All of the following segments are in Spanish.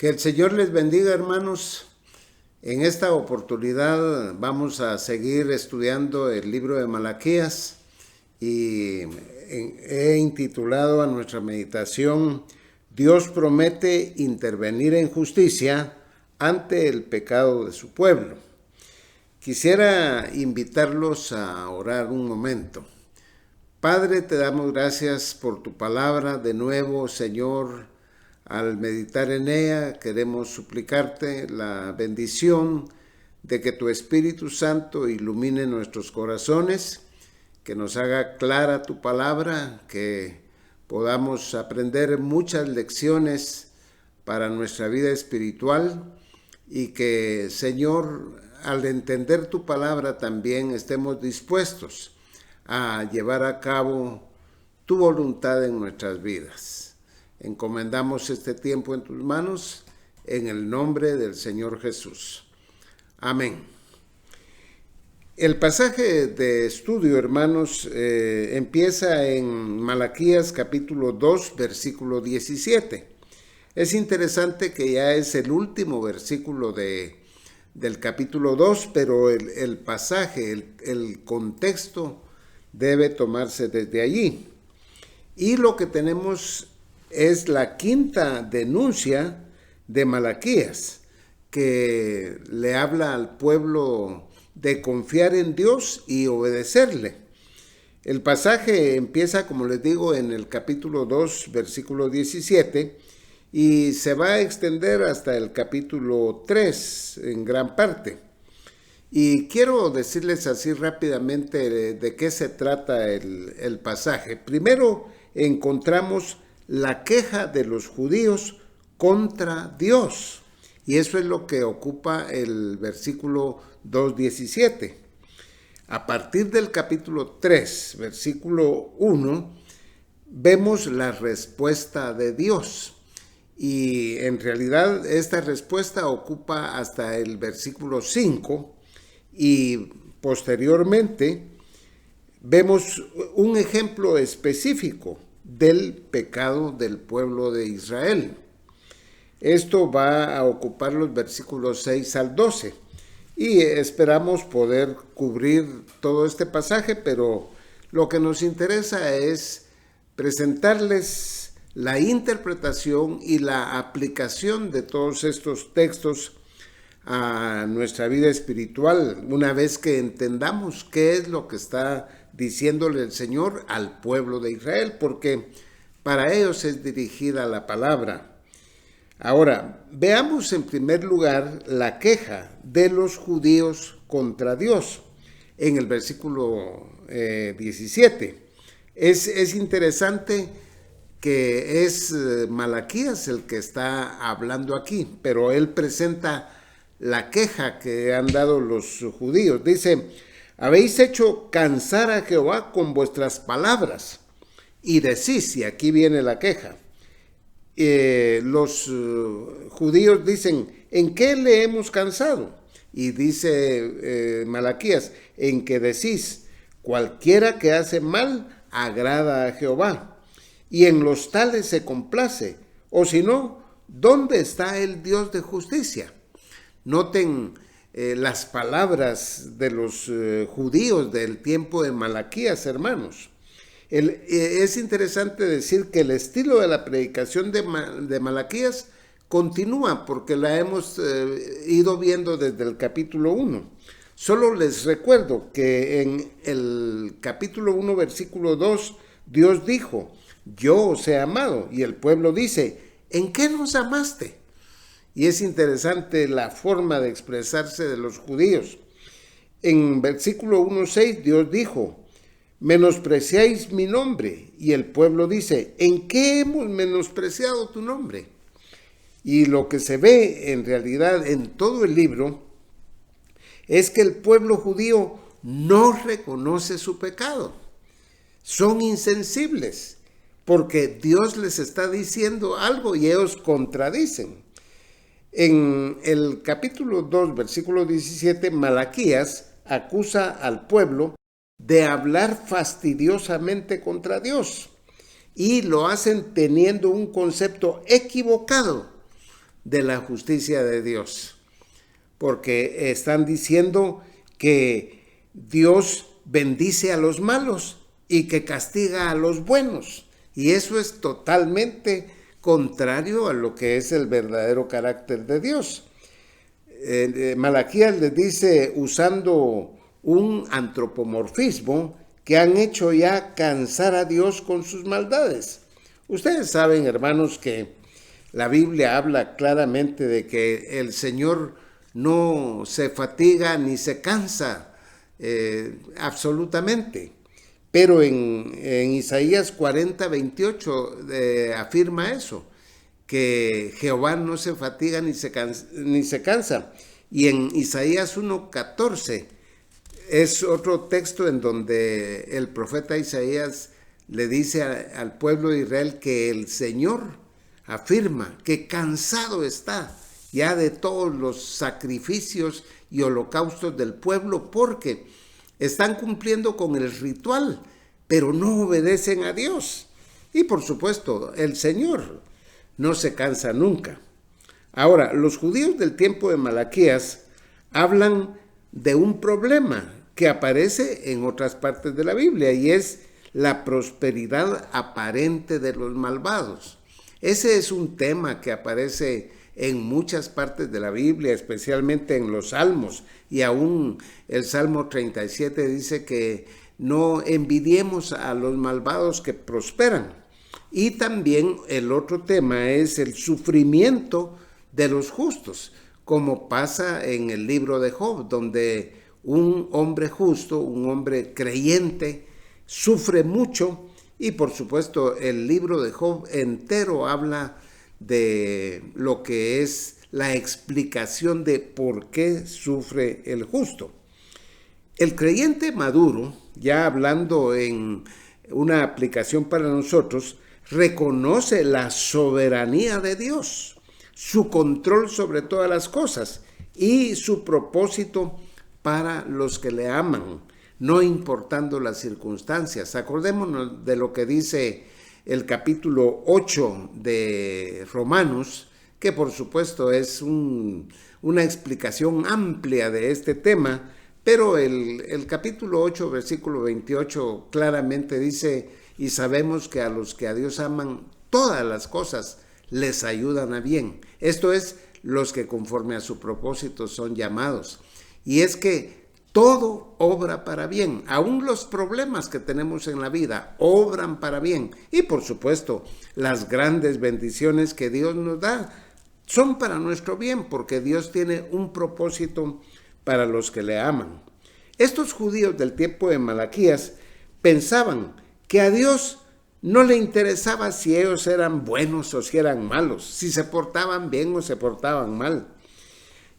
Que el Señor les bendiga, hermanos. En esta oportunidad vamos a seguir estudiando el libro de Malaquías y he intitulado a nuestra meditación Dios promete intervenir en justicia ante el pecado de su pueblo. Quisiera invitarlos a orar un momento. Padre, te damos gracias por tu palabra. De nuevo, Señor, al meditar en ella, queremos suplicarte la bendición de que tu Espíritu Santo ilumine nuestros corazones, que nos haga clara tu palabra, que podamos aprender muchas lecciones para nuestra vida espiritual y que, Señor, al entender tu palabra también estemos dispuestos a llevar a cabo tu voluntad en nuestras vidas. Encomendamos este tiempo en tus manos, en el nombre del Señor Jesús. Amén. El pasaje de estudio, hermanos, empieza en Malaquías capítulo 2, versículo 17. Es interesante que ya es el último versículo del capítulo 2, pero el pasaje, el contexto debe tomarse desde allí. Y lo que tenemos es la quinta denuncia de Malaquías, que le habla al pueblo de confiar en Dios y obedecerle. El pasaje empieza, como les digo, en el capítulo 2, versículo 17, y se va a extender hasta el capítulo 3 en gran parte. Y quiero decirles así rápidamente de qué se trata el pasaje. Primero encontramos la queja de los judíos contra Dios. Y eso es lo que ocupa el versículo 2:17. A partir del capítulo 3, versículo 1, vemos la respuesta de Dios. Y en realidad esta respuesta ocupa hasta el versículo 5 y posteriormente vemos un ejemplo específico del pecado del pueblo de Israel. Esto va a ocupar los versículos 6 al 12 y esperamos poder cubrir todo este pasaje, pero lo que nos interesa es presentarles la interpretación y la aplicación de todos estos textos a nuestra vida espiritual, una vez que entendamos qué es lo que está diciéndole el Señor al pueblo de Israel, porque para ellos es dirigida la palabra. Ahora, veamos en primer lugar la queja de los judíos contra Dios en el versículo 17. Es interesante que es Malaquías el que está hablando aquí, pero él presenta la queja que han dado los judíos. Dice: habéis hecho cansar a Jehová con vuestras palabras y decís, y aquí viene la queja. Los judíos dicen: ¿en qué le hemos cansado? Y dice Malaquías: en que decís, cualquiera que hace mal agrada a Jehová, y en los tales se complace, o si no, ¿dónde está el Dios de justicia? Noten las palabras de los judíos del tiempo de Malaquías, hermanos. Es interesante decir que el estilo de la predicación de Malaquías continúa, porque la hemos ido viendo desde el capítulo 1. Solo les recuerdo que en el capítulo 1, versículo 2, Dios dijo: yo os he amado, y el pueblo dice: ¿en qué nos amaste? Y es interesante la forma de expresarse de los judíos. En versículo 1:6 Dios dijo: menospreciáis mi nombre. Y el pueblo dice: ¿en qué hemos menospreciado tu nombre? Y lo que se ve en realidad en todo el libro es que el pueblo judío no reconoce su pecado. Son insensibles porque Dios les está diciendo algo y ellos contradicen. En el capítulo 2, versículo 17, Malaquías acusa al pueblo de hablar fastidiosamente contra Dios, y lo hacen teniendo un concepto equivocado de la justicia de Dios, porque están diciendo que Dios bendice a los malos y que castiga a los buenos, y eso es totalmente contrario a lo que es el verdadero carácter de Dios. Malaquías les dice, usando un antropomorfismo, que han hecho ya cansar a Dios con sus maldades. Ustedes saben, hermanos, que la Biblia habla claramente de que el Señor no se fatiga ni se cansa absolutamente. Pero en Isaías 40:28 afirma eso, que Jehová no se fatiga ni se cansa. Y en Isaías 1:14 es otro texto en donde el profeta Isaías le dice al pueblo de Israel que el Señor afirma que cansado está ya de todos los sacrificios y holocaustos del pueblo, porque están cumpliendo con el ritual, pero no obedecen a Dios. Y por supuesto, el Señor no se cansa nunca. Ahora, los judíos del tiempo de Malaquías hablan de un problema que aparece en otras partes de la Biblia, y es la prosperidad aparente de los malvados. Ese es un tema que aparece en muchas partes de la Biblia, especialmente en los Salmos, y aún el Salmo 37 dice que no envidiemos a los malvados que prosperan. Y también el otro tema es el sufrimiento de los justos, como pasa en el libro de Job, donde un hombre justo, un hombre creyente, sufre mucho. Y por supuesto el libro de Job entero habla de lo que es la explicación de por qué sufre el justo. El creyente maduro, ya hablando en una aplicación para nosotros, reconoce la soberanía de Dios, su control sobre todas las cosas y su propósito para los que le aman, no importando las circunstancias. Acordémonos de lo que dice el capítulo 8 de Romanos, que por supuesto es una explicación amplia de este tema, pero el capítulo 8, versículo 28 claramente dice: y sabemos que a los que a Dios aman, todas las cosas les ayudan a bien. Esto es, los que conforme a su propósito son llamados. Y es que todo obra para bien, aún los problemas que tenemos en la vida obran para bien. Y por supuesto, las grandes bendiciones que Dios nos da son para nuestro bien, porque Dios tiene un propósito para los que le aman. Estos judíos del tiempo de Malaquías pensaban que a Dios no le interesaba si ellos eran buenos o si eran malos, si se portaban bien o se portaban mal.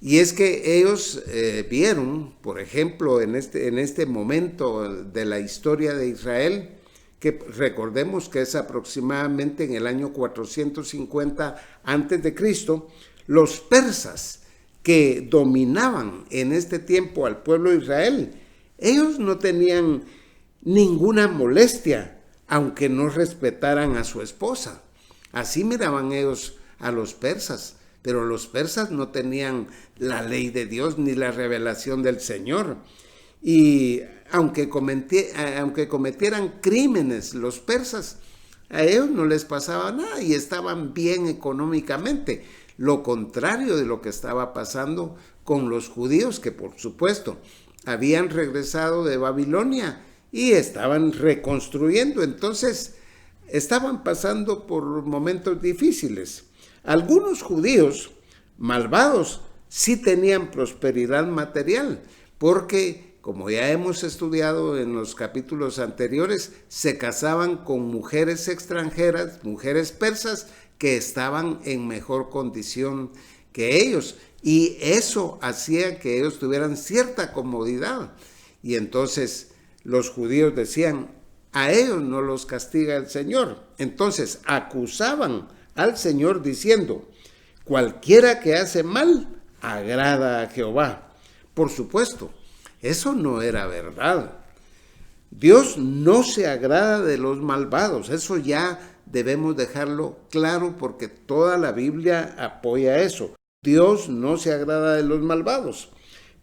Y es que ellos vieron, por ejemplo, en este momento de la historia de Israel, que recordemos que es aproximadamente en el año 450 a.C., los persas que dominaban en este tiempo al pueblo de Israel, ellos no tenían ninguna molestia, aunque no respetaran a su esposa. Así miraban ellos a los persas. Pero los persas no tenían la ley de Dios ni la revelación del Señor. Y aunque cometieran crímenes los persas, a ellos no les pasaba nada y estaban bien económicamente. Lo contrario de lo que estaba pasando con los judíos, que por supuesto habían regresado de Babilonia y estaban reconstruyendo. Entonces estaban pasando por momentos difíciles. Algunos judíos malvados sí tenían prosperidad material, porque, como ya hemos estudiado en los capítulos anteriores, se casaban con mujeres extranjeras, mujeres persas, que estaban en mejor condición que ellos, y eso hacía que ellos tuvieran cierta comodidad. Y entonces los judíos decían: a ellos no los castiga el Señor. Entonces acusaban al Señor diciendo: cualquiera que hace mal agrada a Jehová. Por supuesto, eso no era verdad. Dios no se agrada de los malvados, eso ya debemos dejarlo claro porque toda la Biblia apoya eso. Dios no se agrada de los malvados,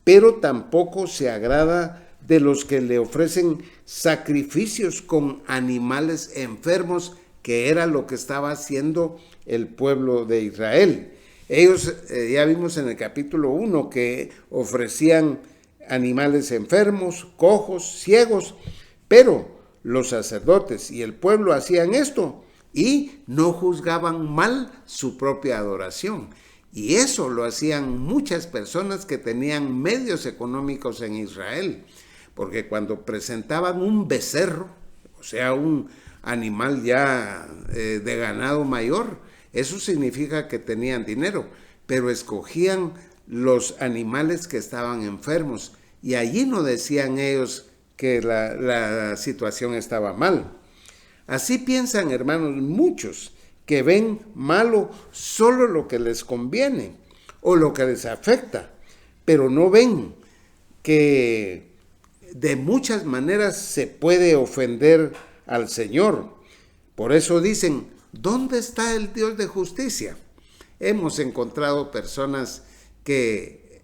pero tampoco se agrada de los que le ofrecen sacrificios con animales enfermos, que era lo que estaba haciendo el pueblo de Israel. Ellos, ya vimos en el capítulo 1, que ofrecían animales enfermos, cojos, ciegos, pero los sacerdotes y el pueblo hacían esto y no juzgaban mal su propia adoración. Y eso lo hacían muchas personas que tenían medios económicos en Israel, porque cuando presentaban un becerro, o sea, un animal ya de ganado mayor, eso significa que tenían dinero, pero escogían los animales que estaban enfermos y allí no decían ellos que la situación estaba mal. Así piensan, hermanos, muchos que ven malo solo lo que les conviene o lo que les afecta, pero no ven que de muchas maneras se puede ofender al Señor. Por eso dicen, ¿dónde está el Dios de justicia? Hemos encontrado personas que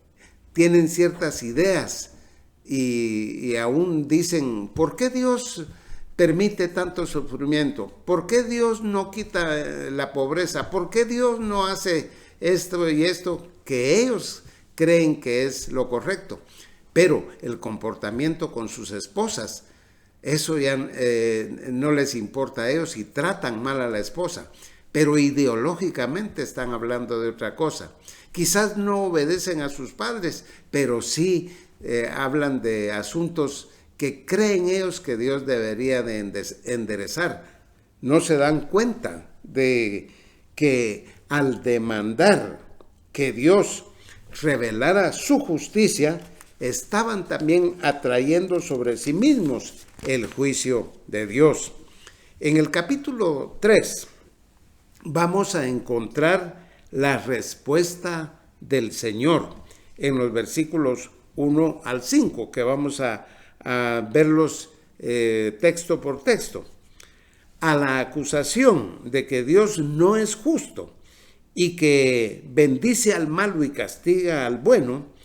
tienen ciertas ideas y aún dicen, ¿por qué Dios permite tanto sufrimiento? ¿Por qué Dios no quita la pobreza? ¿Por qué Dios no hace esto y esto? Que ellos creen que es lo correcto. Pero el comportamiento con sus esposas, eso ya no les importa a ellos y tratan mal a la esposa. Pero ideológicamente están hablando de otra cosa. Quizás no obedecen a sus padres, pero sí hablan de asuntos que creen ellos que Dios debería de enderezar. No se dan cuenta de que al demandar que Dios revelara su justicia, estaban también atrayendo sobre sí mismos el juicio de Dios. En el capítulo 3 vamos a encontrar la respuesta del Señor en los versículos 1 al 5, que vamos a verlos texto por texto. A la acusación de que Dios no es justo y que bendice al malo y castiga al bueno,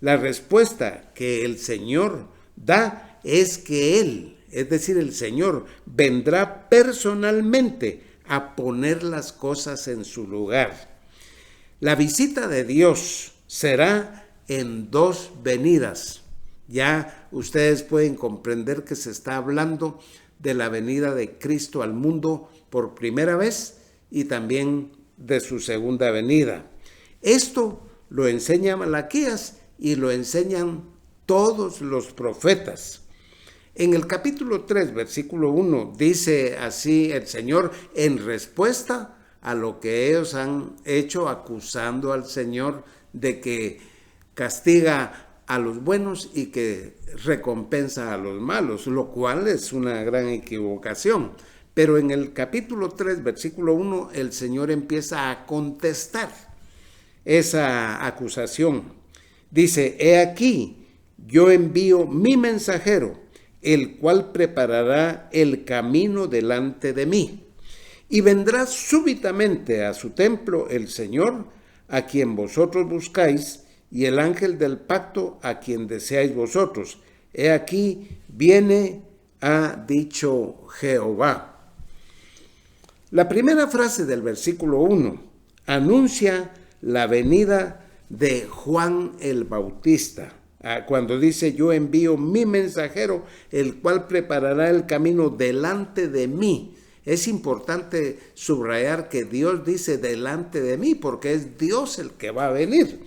la respuesta que el Señor da es que Él, es decir, el Señor, vendrá personalmente a poner las cosas en su lugar. La visita de Dios será en 2 venidas. Ya ustedes pueden comprender que se está hablando de la venida de Cristo al mundo por primera vez y también de su segunda venida. Esto lo enseña Malaquías y lo enseñan todos los profetas. En el capítulo 3, versículo 1, dice así el Señor en respuesta a lo que ellos han hecho, acusando al Señor de que castiga a los buenos y que recompensa a los malos, lo cual es una gran equivocación. Pero en el capítulo 3, versículo 1, el Señor empieza a contestar esa acusación. Dice, he aquí, yo envío mi mensajero, el cual preparará el camino delante de mí. Y vendrá súbitamente a su templo el Señor, a quien vosotros buscáis, y el ángel del pacto, a quien deseáis vosotros. He aquí, viene, ha dicho Jehová. La primera frase del versículo 1 anuncia la venida de Juan el Bautista, cuando dice, yo envío mi mensajero, el cual preparará el camino delante de mí. Es importante subrayar que Dios dice delante de mí, porque es Dios el que va a venir.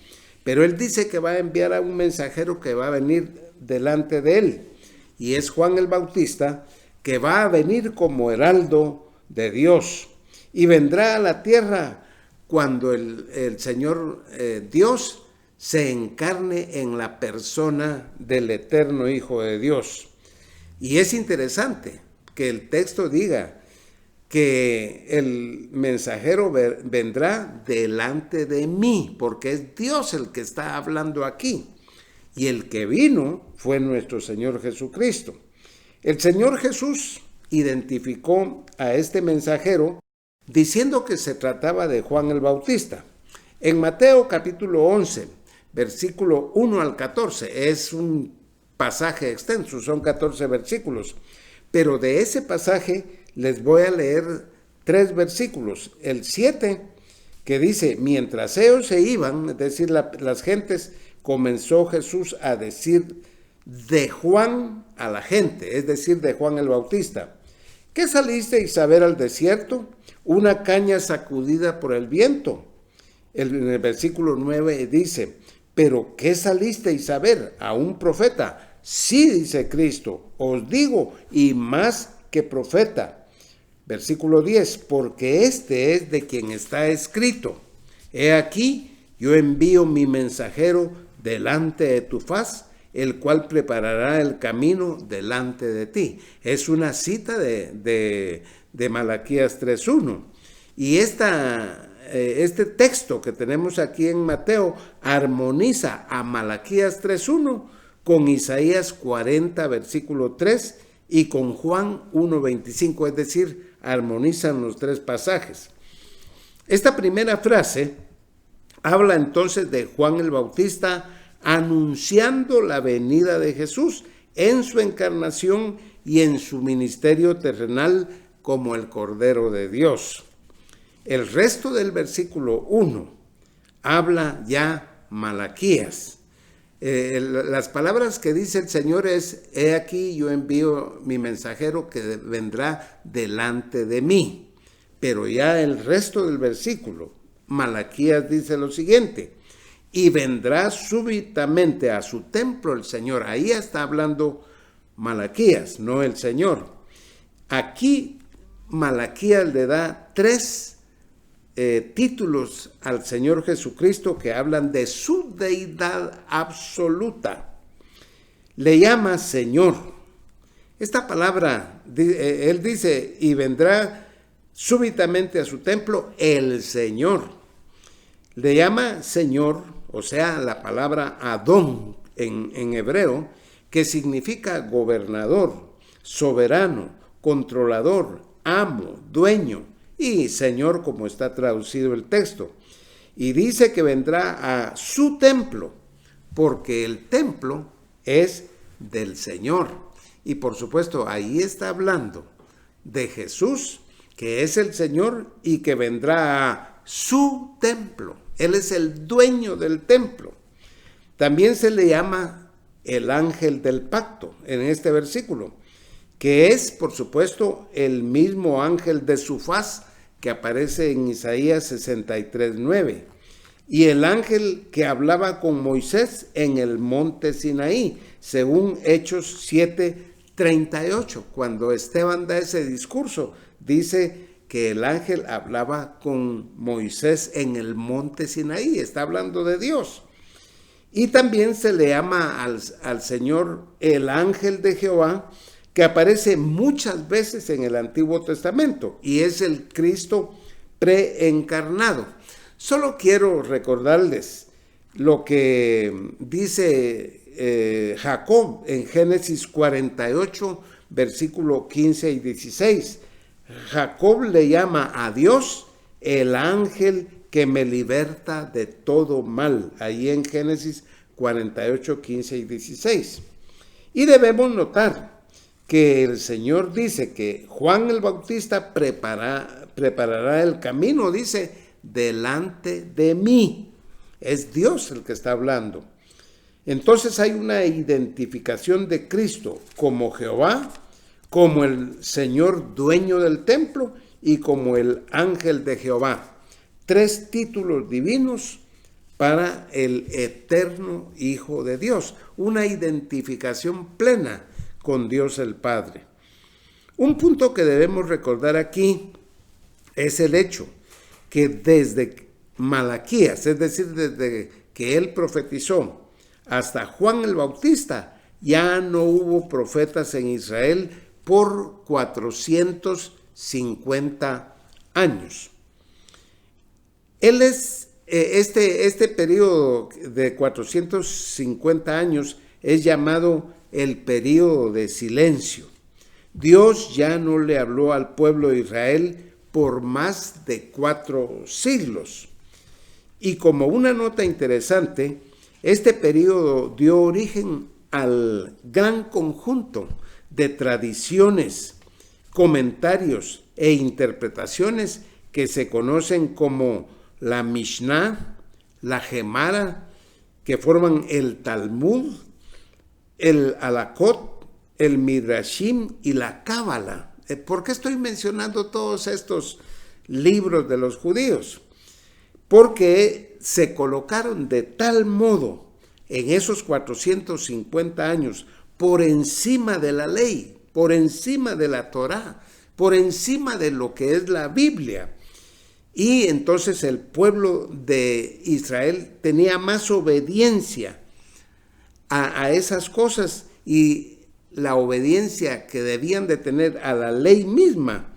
Pero Él dice que va a enviar a un mensajero que va a venir delante de Él. Y es Juan el Bautista, que va a venir como heraldo de Dios. Y vendrá a la tierra cuando el Señor Dios se encarne en la persona del eterno Hijo de Dios. Y es interesante que el texto diga que el mensajero vendrá delante de mí, porque es Dios el que está hablando aquí. Y el que vino fue nuestro Señor Jesucristo. El Señor Jesús identificó a este mensajero diciendo que se trataba de Juan el Bautista. En Mateo capítulo 11, versículo 1 al 14, es un pasaje extenso, son 14 versículos, pero de ese pasaje les voy a leer 3 versículos. El 7, que dice: mientras ellos se iban, es decir, las gentes, comenzó Jesús a decir de Juan a la gente, es decir, de Juan el Bautista: ¿qué salisteis a ver al desierto? Una caña sacudida por el viento. En el versículo 9 dice: ¿pero qué salisteis a ver? ¿A un profeta? Sí, dice Cristo, os digo, y más que profeta. Versículo 10, porque este es de quien está escrito: he aquí, yo envío mi mensajero delante de tu faz, el cual preparará el camino delante de ti. Es una cita de Malaquías 3:1. Y este texto que tenemos aquí en Mateo armoniza a Malaquías 3:1 con Isaías 40, versículo 3, y con Juan 1:25, es decir, armonizan los 3 pasajes. Esta primera frase habla entonces de Juan el Bautista anunciando la venida de Jesús en su encarnación y en su ministerio terrenal como el Cordero de Dios. El resto del versículo 1 habla ya Malaquías. Las palabras que dice el Señor es: he aquí, yo envío mi mensajero que vendrá delante de mí. Pero ya el resto del versículo, Malaquías dice lo siguiente: y vendrá súbitamente a su templo el Señor. Ahí está hablando Malaquías, no el Señor. Aquí Malaquías le da 3 títulos al Señor Jesucristo que hablan de su deidad absoluta. Le llama Señor. Esta palabra, él dice: y vendrá súbitamente a su templo el Señor. Le llama Señor, o sea, la palabra Adón en hebreo, que significa gobernador, soberano, controlador, amo, dueño, y Señor, como está traducido el texto. Y dice que vendrá a su templo, porque el templo es del Señor. Y por supuesto, ahí está hablando de Jesús, que es el Señor y que vendrá a su templo. Él es el dueño del templo. También se le llama el ángel del pacto en este versículo, que es, por supuesto, el mismo ángel de su faz que aparece en Isaías 63:9, y el ángel que hablaba con Moisés en el monte Sinaí, según Hechos 7:38. Cuando Esteban da ese discurso, dice que el ángel hablaba con Moisés en el monte Sinaí, está hablando de Dios. Y también se le llama al Señor el ángel de Jehová, que aparece muchas veces en el Antiguo Testamento, y es el Cristo preencarnado. Solo quiero recordarles lo que dice Jacob en Génesis 48, versículo 15 y 16. Jacob le llama a Dios el ángel que me liberta de todo mal, ahí en Génesis 48, 15 y 16. Y debemos notar que el Señor dice que Juan el Bautista preparará el camino, dice, delante de mí. Es Dios el que está hablando. Entonces hay una identificación de Cristo como Jehová, como el Señor dueño del templo y como el ángel de Jehová. 3 títulos divinos para el eterno Hijo de Dios. Una identificación plena con Dios el Padre. Un punto que debemos recordar aquí es el hecho que desde Malaquías, es decir, desde que él profetizó hasta Juan el Bautista, ya no hubo profetas en Israel por 450 años. Este periodo de 450 años es llamado el periodo de silencio. Dios ya no le habló al pueblo de Israel por más de 4 siglos. Y como una nota interesante, este periodo dio origen al gran conjunto de tradiciones, comentarios e interpretaciones que se conocen como la Mishnah, la Gemara, que forman el Talmud, el Halakot, el Midrashim y la Cábala. ¿Por qué estoy mencionando todos estos libros de los judíos? Porque se colocaron de tal modo en esos 450 años por encima de la ley, por encima de la Torá, por encima de lo que es la Biblia. Y entonces el pueblo de Israel tenía más obediencia a esas cosas, y la obediencia que debían de tener a la ley misma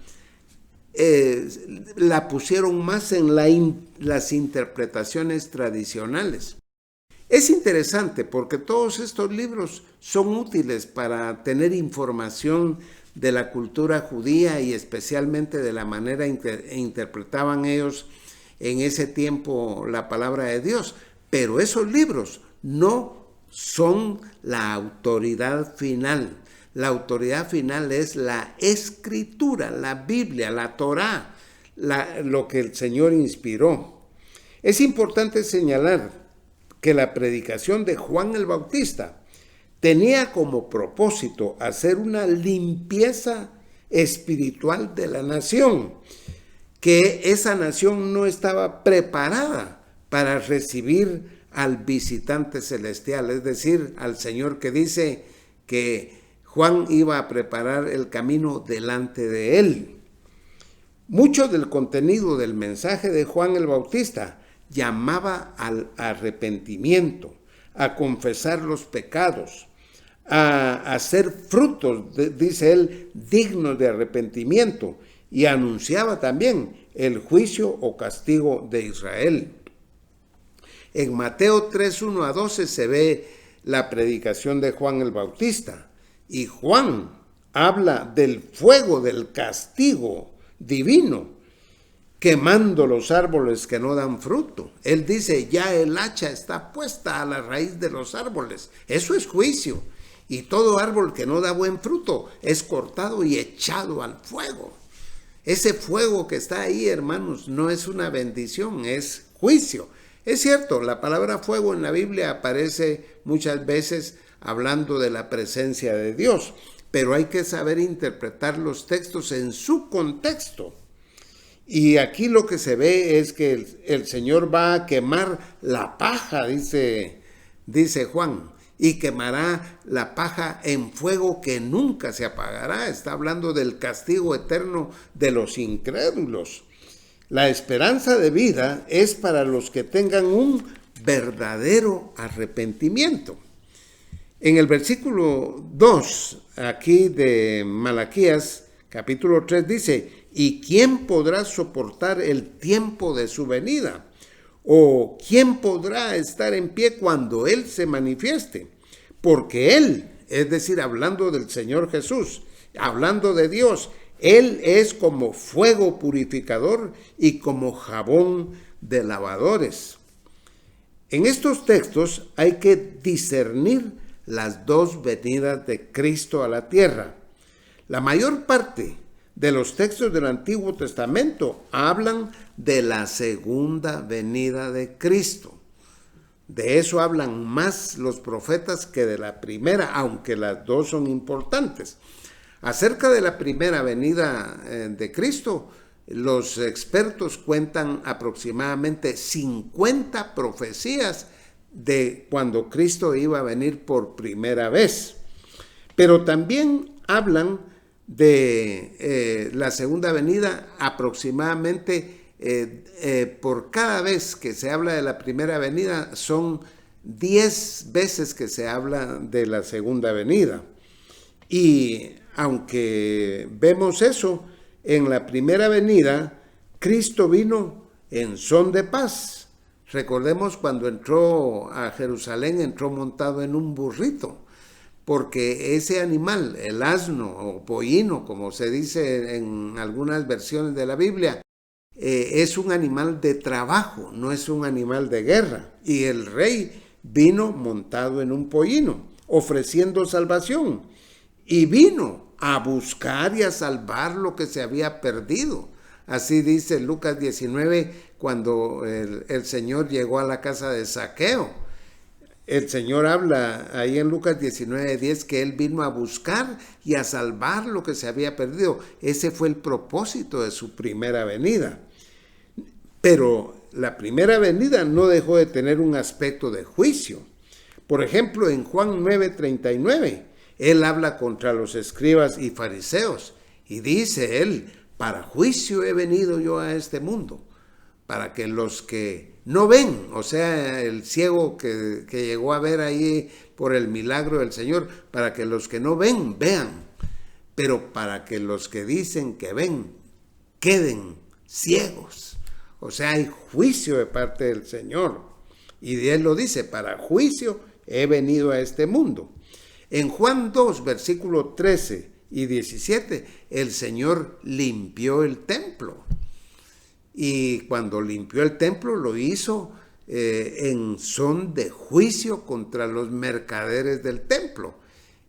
la pusieron más en las interpretaciones tradicionales. Es interesante porque todos estos libros son útiles para tener información de la cultura judía y especialmente de la manera en que interpretaban ellos en ese tiempo la palabra de Dios. Pero esos libros no son la autoridad final. La autoridad final es la Escritura, la Biblia, la Torá, lo que el Señor inspiró. Es importante señalar que la predicación de Juan el Bautista tenía como propósito hacer una limpieza espiritual de la nación, que esa nación no estaba preparada para recibir al visitante celestial, es decir, al Señor, que dice que Juan iba a preparar el camino delante de él. Mucho del contenido del mensaje de Juan el Bautista llamaba al arrepentimiento, a confesar los pecados, a hacer frutos, dice él, dignos de arrepentimiento, y anunciaba también el juicio o castigo de Israel. En Mateo 3:1-12 se ve la predicación de Juan el Bautista, y Juan habla del fuego del castigo divino, quemando los árboles que no dan fruto. Él dice, ya el hacha está puesta a la raíz de los árboles. Eso es juicio. Y todo árbol que no da buen fruto es cortado y echado al fuego. Ese fuego que está ahí, hermanos, no es una bendición, es juicio. Es cierto, la palabra fuego en la Biblia aparece muchas veces hablando de la presencia de Dios, pero hay que saber interpretar los textos en su contexto. Y aquí lo que se ve es que el Señor va a quemar la paja, dice Juan, y quemará la paja en fuego que nunca se apagará. Está hablando del castigo eterno de los incrédulos. La esperanza de vida es para los que tengan un verdadero arrepentimiento. En el versículo 2, aquí de Malaquías, capítulo 3, dice, ¿y quién podrá soportar el tiempo de su venida? ¿O quién podrá estar en pie cuando Él se manifieste? Porque Él, es decir, hablando del Señor Jesús, hablando de Dios, Él es como fuego purificador y como jabón de lavadores. En estos textos hay que discernir las dos venidas de Cristo a la tierra. La mayor parte de los textos del Antiguo Testamento hablan de la segunda venida de Cristo. De eso hablan más los profetas que de la primera, aunque las dos son importantes. Acerca de la primera venida de Cristo, los expertos cuentan aproximadamente 50 profecías de cuando Cristo iba a venir por primera vez. Pero también hablan de la segunda venida aproximadamente por cada vez que se habla de la primera venida, son 10 veces que se habla de la segunda venida. Y aunque vemos eso, en la primera venida, Cristo vino en son de paz. Recordemos cuando entró a Jerusalén, entró montado en un burrito. porque ese animal, el asno o pollino, como se dice en algunas versiones de la Biblia, es un animal de trabajo, no es un animal de guerra. Y el rey vino montado en un pollino, ofreciendo salvación, y vino a buscar y a salvar lo que se había perdido. Así dice Lucas 19, cuando el Señor llegó a la casa de Zaqueo. El Señor habla ahí en Lucas 19:10 que Él vino a buscar y a salvar lo que se había perdido. Ese fue el propósito de su primera venida. Pero la primera venida no dejó de tener un aspecto de juicio. Por ejemplo, en Juan 9:39, Él habla contra los escribas y fariseos y dice Él: para juicio he venido yo a este mundo, para que los que no ven, o sea, el ciego que llegó a ver ahí por el milagro del Señor, para que los que no ven, vean, pero para que los que dicen que ven, queden ciegos. O sea, hay juicio de parte del Señor. Y Él lo dice: para juicio he venido a este mundo. En Juan 2, versículo 13 y 17, el Señor limpió el templo. Y cuando limpió el templo lo hizo en son de juicio contra los mercaderes del templo.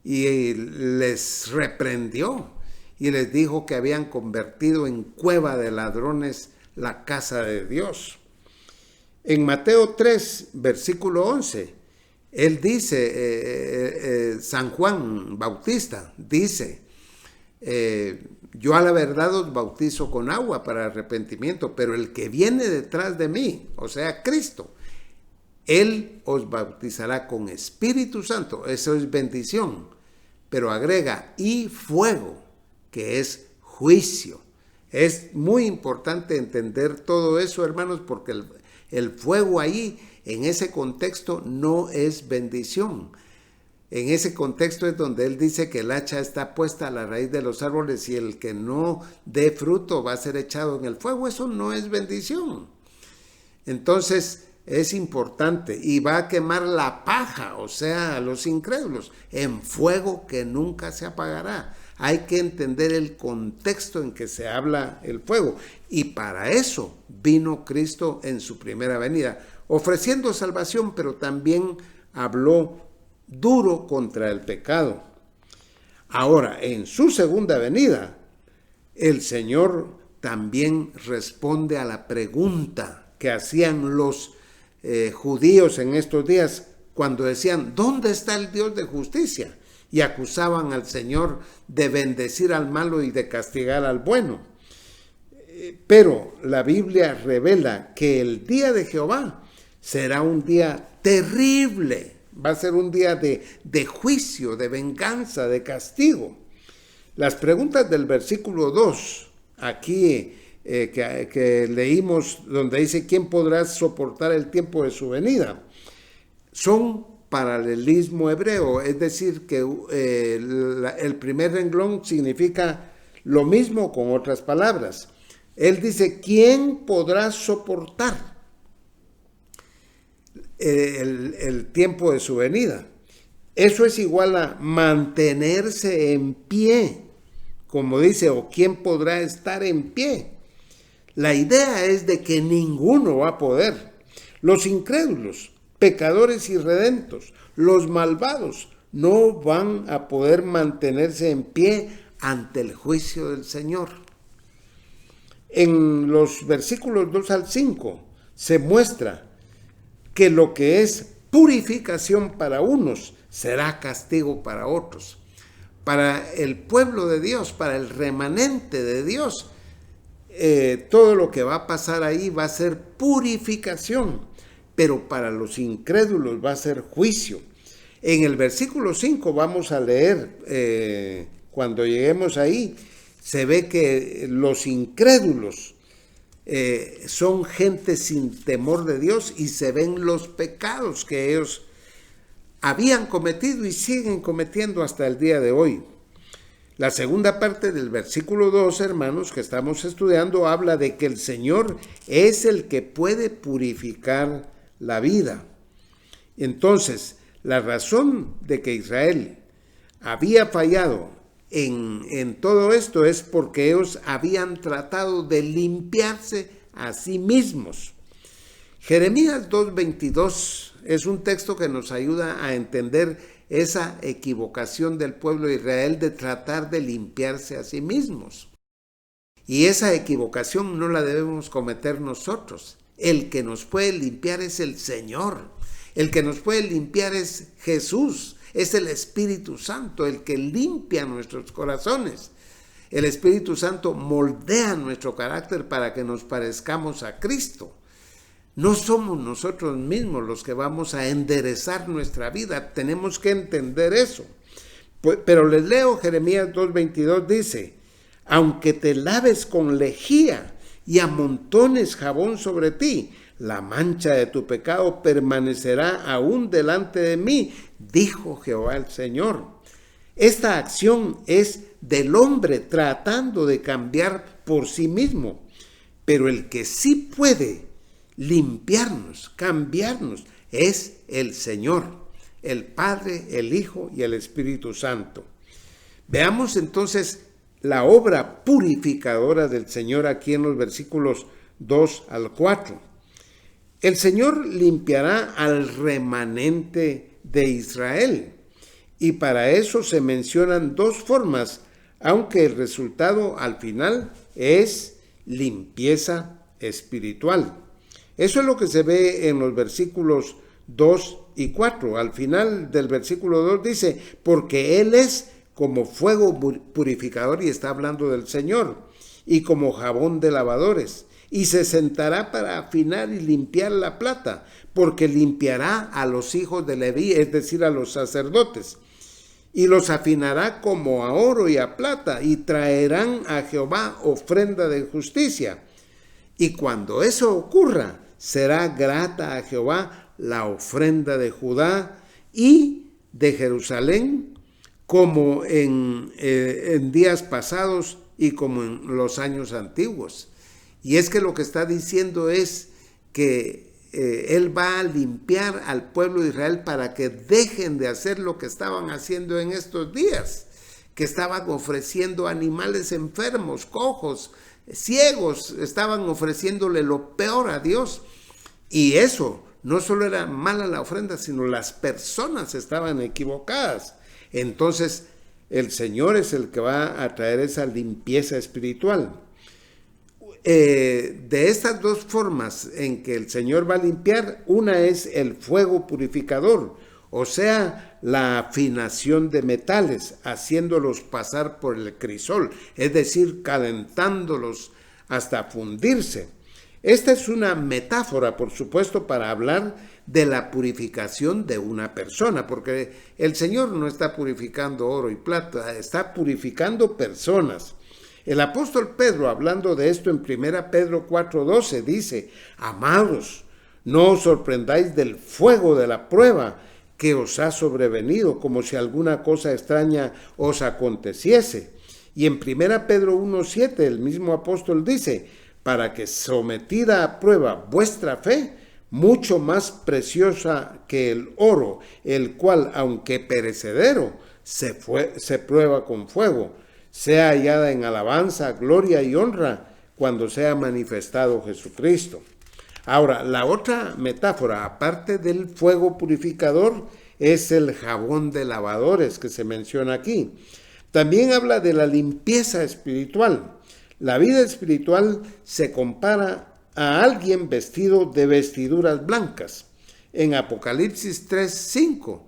Y les reprendió y les dijo que habían convertido en cueva de ladrones la casa de Dios. En Mateo 3, versículo 11, él dice, San Juan Bautista dice: yo a la verdad os bautizo con agua para arrepentimiento, pero el que viene detrás de mí, o sea, Cristo, Él os bautizará con Espíritu Santo. Eso es bendición, pero agrega: y fuego, que es juicio. Es muy importante entender todo eso, hermanos, porque el fuego ahí, en ese contexto, no es bendición. En ese contexto es donde Él dice que el hacha está puesta a la raíz de los árboles y el que no dé fruto va a ser echado en el fuego. Eso no es bendición. Entonces es importante, y va a quemar la paja, o sea, a los incrédulos, en fuego que nunca se apagará. Hay que entender el contexto en que se habla el fuego, y para eso vino Cristo en su primera venida, ofreciendo salvación, pero también habló duro contra el pecado. Ahora, en su segunda venida, el Señor también responde a la pregunta que hacían los judíos en estos días cuando decían: ¿dónde está el Dios de justicia? Y acusaban al Señor de bendecir al malo y de castigar al bueno. Pero la Biblia revela que el día de Jehová será un día terrible. Va a ser un día de juicio, de venganza, de castigo. Las preguntas del versículo 2, aquí que leímos, donde dice: ¿quién podrá soportar el tiempo de su venida?, son paralelismo hebreo, es decir, que el primer renglón significa lo mismo con otras palabras. Él dice: ¿quién podrá soportar el tiempo de su venida? Eso es igual a mantenerse en pie, como dice, o quién podrá estar en pie. La idea es de que ninguno va a poder. Los incrédulos, pecadores irredentos, los malvados, no van a poder mantenerse en pie ante el juicio del Señor. En los versículos 2 al 5 se muestra que lo que es purificación para unos será castigo para otros. Para el pueblo de Dios, para el remanente de Dios, todo lo que va a pasar ahí va a ser purificación, pero para los incrédulos va a ser juicio. En el versículo 5 vamos a leer, cuando lleguemos ahí, se ve que los incrédulos son gente sin temor de Dios, y se ven los pecados que ellos habían cometido y siguen cometiendo hasta el día de hoy. La segunda parte del versículo 2, hermanos, que estamos estudiando, habla de que el Señor es el que puede purificar la vida. Entonces, la razón de que Israel había fallado en todo esto es porque ellos habían tratado de limpiarse a sí mismos. Jeremías 2:22 es un texto que nos ayuda a entender esa equivocación del pueblo de Israel de tratar de limpiarse a sí mismos. Y esa equivocación no la debemos cometer nosotros. El que nos puede limpiar es el Señor. El que nos puede limpiar es Jesús. Es el Espíritu Santo el que limpia nuestros corazones. El Espíritu Santo moldea nuestro carácter para que nos parezcamos a Cristo. No somos nosotros mismos los que vamos a enderezar nuestra vida. Tenemos que entender eso. Pero les leo Jeremías 2:22, dice: aunque te laves con lejía y amontones jabón sobre ti, la mancha de tu pecado permanecerá aún delante de mí, dijo Jehová el Señor. Esta acción es del hombre tratando de cambiar por sí mismo, pero el que sí puede limpiarnos, cambiarnos, es el Señor, el Padre, el Hijo y el Espíritu Santo. Veamos entonces la obra purificadora del Señor aquí en los versículos 2 al 4. El Señor limpiará al remanente de Israel, y para eso se mencionan dos formas, aunque el resultado al final es limpieza espiritual. Eso es lo que se ve en los versículos 2 y 4. Al final del versículo 2 dice: porque Él es como fuego purificador, y está hablando del Señor, y como jabón de lavadores, y se sentará para afinar y limpiar la plata, porque limpiará a los hijos de Leví, es decir, a los sacerdotes, y los afinará como a oro y a plata, y traerán a Jehová ofrenda de justicia. Y cuando eso ocurra, será grata a Jehová la ofrenda de Judá y de Jerusalén, como en días pasados y como en los años antiguos. Y es que lo que está diciendo es que Él va a limpiar al pueblo de Israel para que dejen de hacer lo que estaban haciendo en estos días, que estaban ofreciendo animales enfermos, cojos, ciegos, estaban ofreciéndole lo peor a Dios. Y eso no solo era mala la ofrenda, sino las personas estaban equivocadas. Entonces el Señor es el que va a traer esa limpieza espiritual. De estas dos formas en que el Señor va a limpiar, una es el fuego purificador, o sea, la afinación de metales, haciéndolos pasar por el crisol, es decir, calentándolos hasta fundirse. Esta es una metáfora, por supuesto, para hablar de la purificación de una persona, porque el Señor no está purificando oro y plata, está purificando personas. El apóstol Pedro, hablando de esto en 1 Pedro 4:12, dice: amados, no os sorprendáis del fuego de la prueba que os ha sobrevenido, como si alguna cosa extraña os aconteciese. Y en 1 Pedro 1:7, el mismo apóstol dice: para que sometida a prueba vuestra fe, mucho más preciosa que el oro, el cual, aunque perecedero, se prueba con fuego, sea hallada en alabanza, gloria y honra cuando sea manifestado Jesucristo. Ahora, la otra metáfora, aparte del fuego purificador, es el jabón de lavadores que se menciona aquí. También habla de la limpieza espiritual. La vida espiritual se compara a alguien vestido de vestiduras blancas. En Apocalipsis 3:5,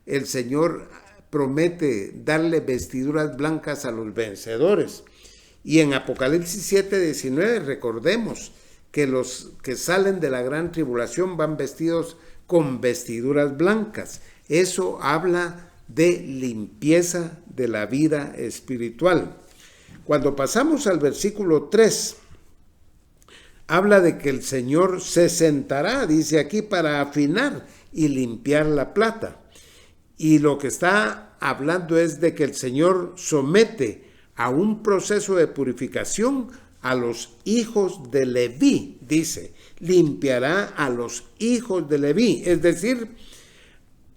el Señor promete darle vestiduras blancas a los vencedores. Y en Apocalipsis 7:19, recordemos que los que salen de la gran tribulación van vestidos con vestiduras blancas. Eso habla de limpieza de la vida espiritual. Cuando pasamos al versículo 3, habla de que el Señor se sentará, dice aquí, para afinar y limpiar la plata. Y lo que está hablando es de que el Señor somete a un proceso de purificación a los hijos de Leví, dice, limpiará a los hijos de Leví, es decir,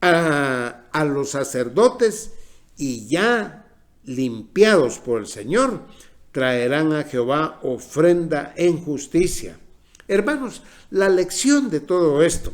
a los sacerdotes y ya limpiados por el Señor, traerán a Jehová ofrenda en justicia. Hermanos, la lección de todo esto,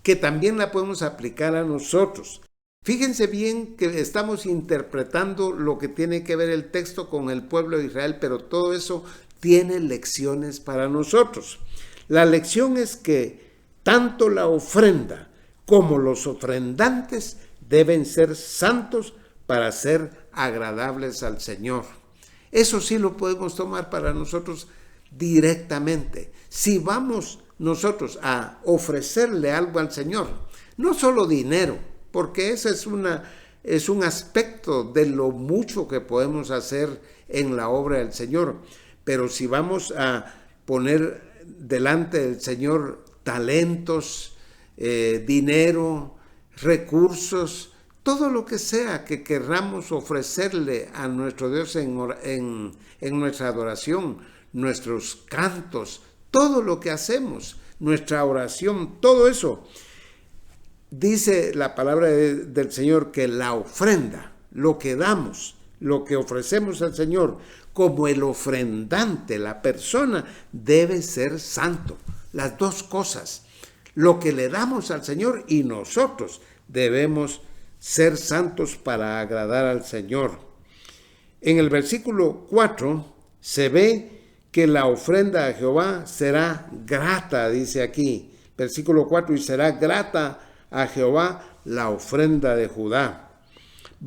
que también la podemos aplicar a nosotros. Fíjense bien que estamos interpretando lo que tiene que ver el texto con el pueblo de Israel, pero todo eso tiene lecciones para nosotros. La lección es que tanto la ofrenda como los ofrendantes deben ser santos para ser agradables al Señor. Eso sí lo podemos tomar para nosotros directamente. Si vamos nosotros a ofrecerle algo al Señor, no solo dinero, porque ese es un aspecto de lo mucho que podemos hacer en la obra del Señor, pero si vamos a poner delante del Señor talentos, dinero, recursos, todo lo que sea que querramos ofrecerle a nuestro Dios en nuestra adoración, nuestros cantos, todo lo que hacemos, nuestra oración, todo eso. Dice la palabra del Señor que la ofrenda, lo que damos, lo que ofrecemos al Señor, como el ofrendante, la persona, debe ser santo. Las dos cosas, lo que le damos al Señor y nosotros debemos ser santos para agradar al Señor. En el versículo 4 se ve que la ofrenda a Jehová será grata, dice aquí, versículo 4, y será grata a Jehová la ofrenda de Judá.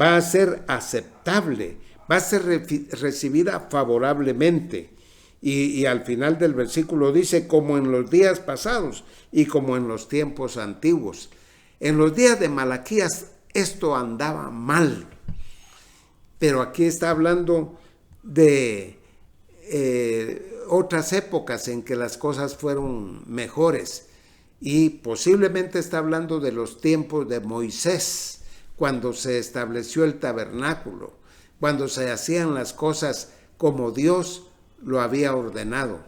Va a ser aceptable, va a ser recibida favorablemente. Y al final del versículo dice, como en los días pasados y como en los tiempos antiguos. En los días de Malaquías esto andaba mal, pero aquí está hablando de otras épocas en que las cosas fueron mejores, y posiblemente está hablando de los tiempos de Moisés, cuando se estableció el tabernáculo, cuando se hacían las cosas como Dios lo había ordenado.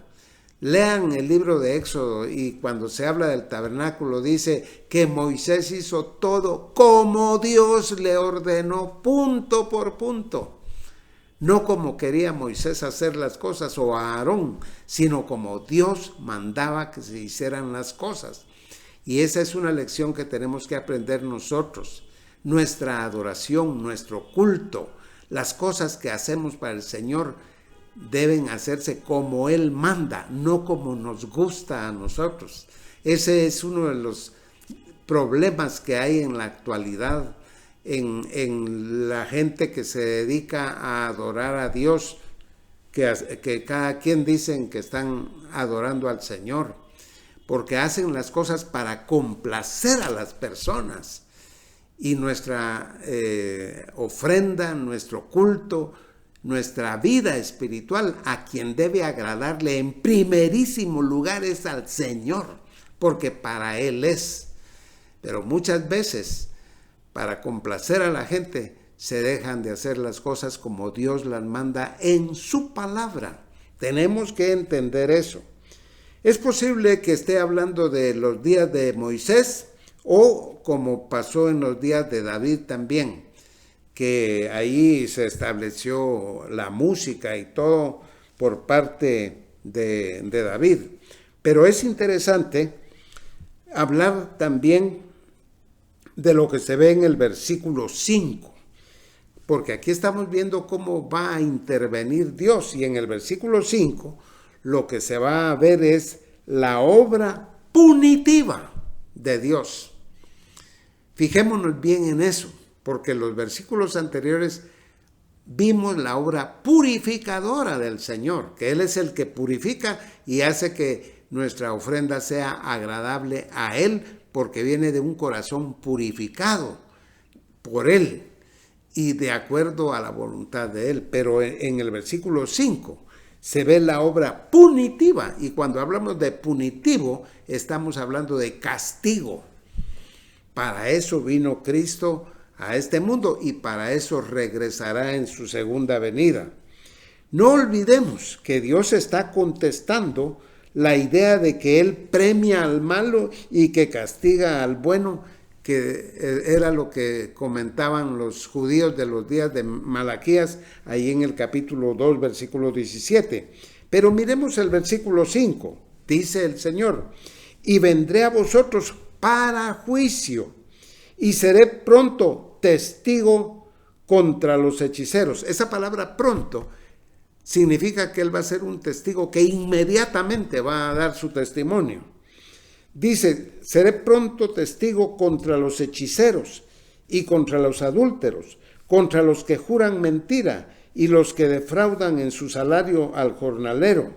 Lean el libro de Éxodo y cuando se habla del tabernáculo dice que Moisés hizo todo como Dios le ordenó, punto por punto. No como quería Moisés hacer las cosas o a Aarón, sino como Dios mandaba que se hicieran las cosas. Y esa es una lección que tenemos que aprender nosotros. Nuestra adoración, nuestro culto, las cosas que hacemos para el Señor deben hacerse como Él manda, no como nos gusta a nosotros. Ese es uno de los problemas que hay en la actualidad en la gente que se dedica a adorar a Dios, que cada quien dicen que están adorando al Señor, porque hacen las cosas para complacer a las personas. Y nuestra ofrenda, nuestro culto, nuestra vida espiritual, a quien debe agradarle en primerísimo lugar es al Señor, porque para Él es. Pero muchas veces, para complacer a la gente, se dejan de hacer las cosas como Dios las manda en su palabra. Tenemos que entender eso. Es posible que esté hablando de los días de Moisés o como pasó en los días de David también, que ahí se estableció la música y todo por parte de David. Pero es interesante hablar también de lo que se ve en el versículo 5, porque aquí estamos viendo cómo va a intervenir Dios, y en el versículo 5 lo que se va a ver es la obra punitiva de Dios. Fijémonos bien en eso, porque en los versículos anteriores vimos la obra purificadora del Señor, que Él es el que purifica y hace que nuestra ofrenda sea agradable a Él, porque viene de un corazón purificado por Él y de acuerdo a la voluntad de Él. Pero en el versículo 5 se ve la obra punitiva, y cuando hablamos de punitivo estamos hablando de castigo. Para eso vino Cristo a este mundo y para eso regresará en su segunda venida. No olvidemos que Dios está contestando la idea de que Él premia al malo y que castiga al bueno, que era lo que comentaban los judíos de los días de Malaquías, ahí en el capítulo 2, versículo 17. Pero miremos el versículo 5, dice el Señor: y vendré a vosotros para juicio, y seré pronto testigo contra los hechiceros. Esa palabra pronto significa que él va a ser un testigo que inmediatamente va a dar su testimonio. Dice: seré pronto testigo contra los hechiceros y contra los adúlteros, contra los que juran mentira y los que defraudan en su salario al jornalero,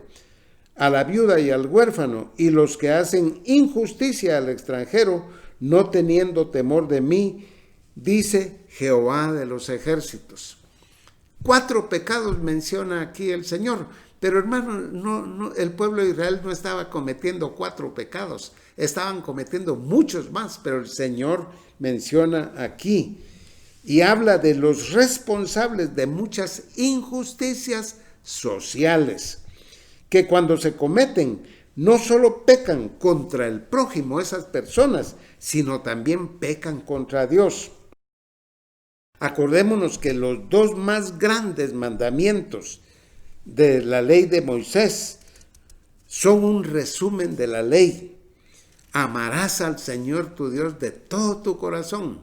a la viuda y al huérfano, y los que hacen injusticia al extranjero, no teniendo temor de mí, dice Jehová de los ejércitos. 4 pecados menciona aquí el Señor, pero hermano, el pueblo de Israel no estaba cometiendo 4 pecados, estaban cometiendo muchos más, pero el Señor menciona aquí y habla de los responsables de muchas injusticias sociales, que cuando se cometen no solo pecan contra el prójimo, esas personas, sino también pecan contra Dios. Acordémonos que los 2 más grandes mandamientos de la ley de Moisés son un resumen de la ley. Amarás al Señor tu Dios de todo tu corazón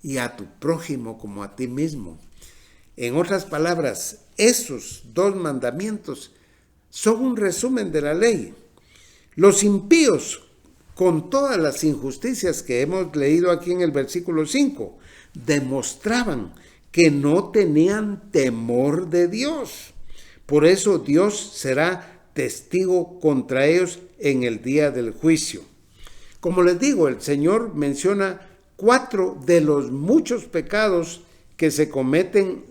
y a tu prójimo como a ti mismo. En otras palabras, esos 2 mandamientos son un resumen de la ley. Los impíos, con todas las injusticias que hemos leído aquí en el versículo 5, demostraban que no tenían temor de Dios. Por eso Dios será testigo contra ellos en el día del juicio. Como les digo, el Señor menciona 4 de los muchos pecados que se cometen